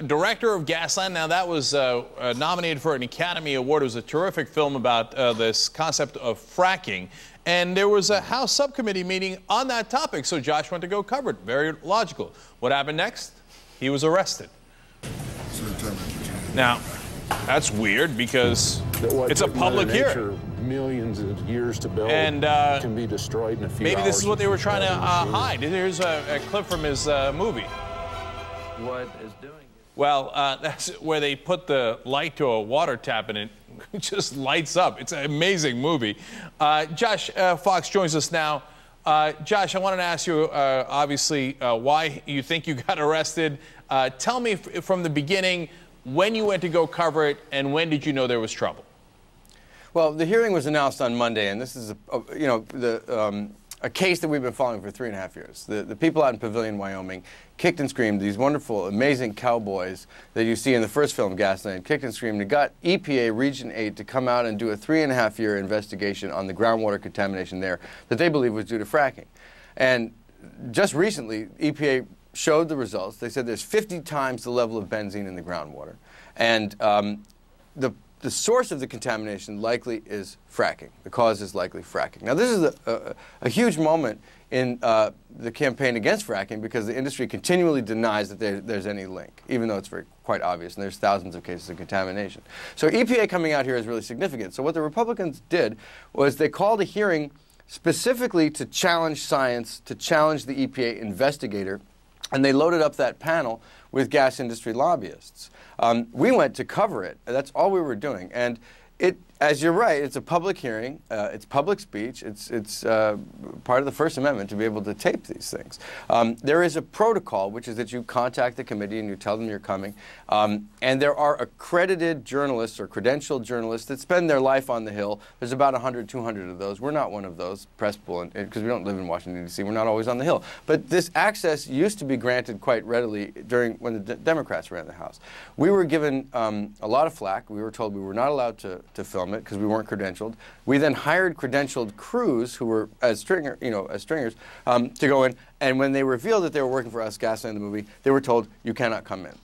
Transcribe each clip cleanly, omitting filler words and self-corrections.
director of Gasland. Now, that was nominated for an Academy Award. It was a terrific film about this concept of fracking. And there was a House subcommittee meeting on that topic, so Josh went to go cover it. Very logical. What happened next? He was arrested. Now, that's weird because it's a public hearing. Millions of years to build and can be destroyed in a few maybe hours. This is what they were trying to hide. Here's a clip from his movie. What is doing? Well, that's where they put the light to a water tap and it just lights up. It's an amazing movie. Josh Fox joins us now. Josh, I wanted to ask you, obviously, why you think you got arrested. Tell me from the beginning when you went to go cover it and when did you know there was trouble? Well, the hearing was announced on Monday, and this is, a case that we've been following for 3.5 years. The people out in Pavilion, Wyoming, kicked and screamed. These wonderful, amazing cowboys that you see in the first film, Gasland, kicked and screamed. It got EPA Region 8 to come out and do a 3.5-year investigation on the groundwater contamination there that they believe was due to fracking. And just recently, EPA showed the results. They said there's 50 times the level of benzene in the groundwater. And the source of the contamination likely is fracking. The cause is likely fracking. Now, this is a huge moment in the campaign against fracking because the industry continually denies that there's any link, even though it's quite obvious, and there's thousands of cases of contamination. So EPA coming out here is really significant. So what the Republicans did was they called a hearing specifically to challenge science, to challenge the EPA investigator, and they loaded up that panel with gas industry lobbyists. We went to cover it. That's all we were doing. And as you're right, it's a public hearing. It's public speech. It's part of the First Amendment to be able to tape these things. There is a protocol, which is that you contact the committee and you tell them you're coming. And there are accredited journalists or credentialed journalists that spend their life on the Hill. There's about 100, 200 of those. We're not one of those, press pool, because we don't live in Washington, D.C. We're not always on the Hill. But this access used to be granted quite readily when the Democrats ran the House. We were given a lot of flack. We were told we were not allowed to film it because we weren't credentialed. We then hired credentialed crews who were as stringers to go in, and when they revealed that they were working for us, Gasland the movie, they were told you cannot come in.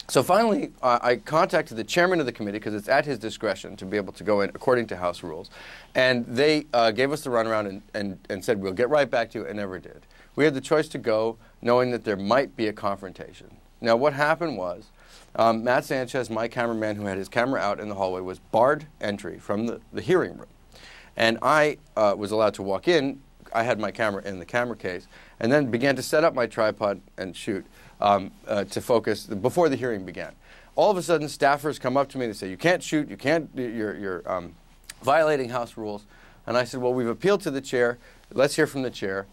So finally, I contacted the chairman of the committee because it's at his discretion to be able to go in according to House rules, and they gave us the runaround and said we'll get right back to you, and never did. We had the choice to go knowing that there might be a confrontation. Now what happened was Matt Sanchez, my cameraman who had his camera out in the hallway, was barred entry from the hearing room. And I was allowed to walk in. I had my camera in the camera case and then began to set up my tripod and shoot to focus before the hearing began. All of a sudden, staffers come up to me and they say, you can't shoot, you're violating House rules. And I said, well, we've appealed to the chair. Let's hear from the chair.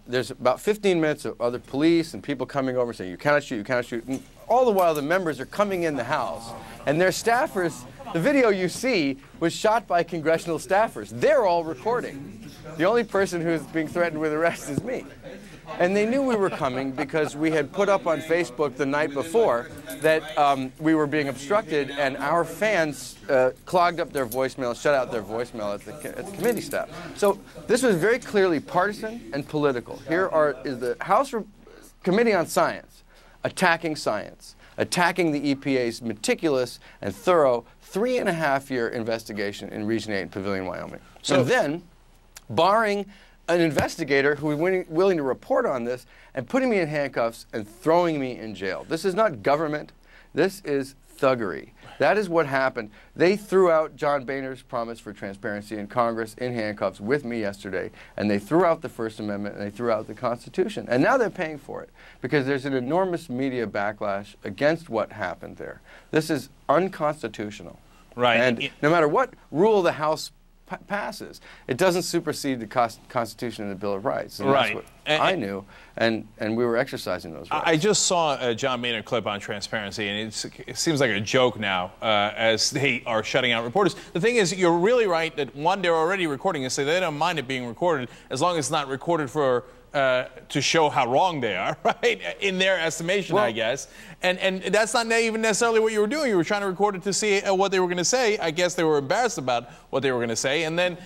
There's about 15 minutes of other police and people coming over saying, you cannot shoot, you cannot shoot. And all the while, the members are coming in the House. And their staffers, the video you see was shot by congressional staffers. They're all recording. The only person who's being threatened with arrest is me. And they knew we were coming because we had put up on Facebook the night before that we were being obstructed, and our fans clogged up their voicemail, shut out their voicemail at the committee staff. So this was very clearly partisan and political. Here is the House Committee on Science attacking science, attacking the EPA's meticulous and thorough 3.5-year investigation in Region 8 in Pavilion, Wyoming. So then, barring an investigator who was willing to report on this and putting me in handcuffs and throwing me in jail. This is not government. This is thuggery. That is what happened. They threw out John Boehner's promise for transparency in Congress in handcuffs with me yesterday, and they threw out the First Amendment, and they threw out the Constitution. And now they're paying for it because there's an enormous media backlash against what happened there. This is unconstitutional. Right. And no matter what rule the House passes, it doesn't supersede the Constitution and the Bill of Rights. And right. That's what I knew, and we were exercising those rights. I just saw a John Boehner clip on transparency, and it seems like a joke now as they are shutting out reporters. The thing is, you're really right that, one, they're already recording it, so they don't mind it being recorded as long as it's not recorded for to show how wrong they are, right? In their estimation, well, I guess. And that's not even necessarily what you were doing. You were trying to record it to see what they were going to say. I guess they were embarrassed about what they were going to say. And then,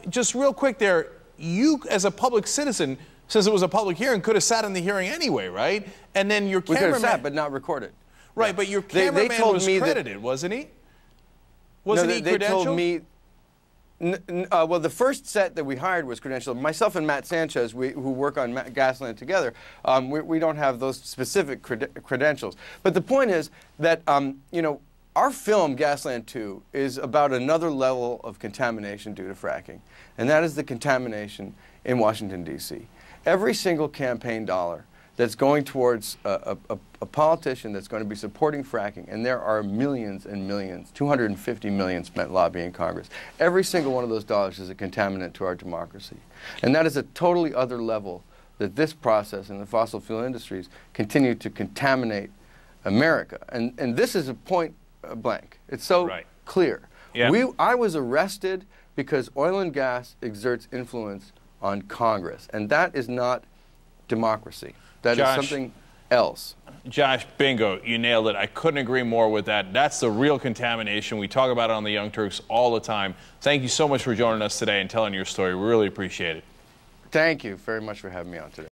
just real quick there, you as a public citizen, since it was a public hearing, could have sat in the hearing anyway, right? And then your cameraman... We could have sat, but not recorded. Right, but your cameraman was credited, wasn't he? Wasn't he credentialed? They told me. Well, the first set that we hired was credentialed. Myself and Matt Sanchez, who work on Gasland together, we don't have those specific credentials. But the point is that, you know, our film, Gasland 2, is about another level of contamination due to fracking, and that is the contamination in Washington, D.C. Every single campaign dollar that's going towards a politician that's going to be supporting fracking, and there are millions and millions, 250 million spent lobbying Congress. Every single one of those dollars is a contaminant to our democracy. And that is a totally other level that this process and the fossil fuel industries continue to contaminate America. And this is a point blank. It's so clear. Yeah. I was arrested because oil and gas exerts influence on Congress, and that is not democracy. That is something else. Josh, bingo, you nailed it. I couldn't agree more with that. That's the real contamination. We talk about it on the Young Turks all the time. Thank you so much for joining us today and telling your story. We really appreciate it. Thank you very much for having me on today.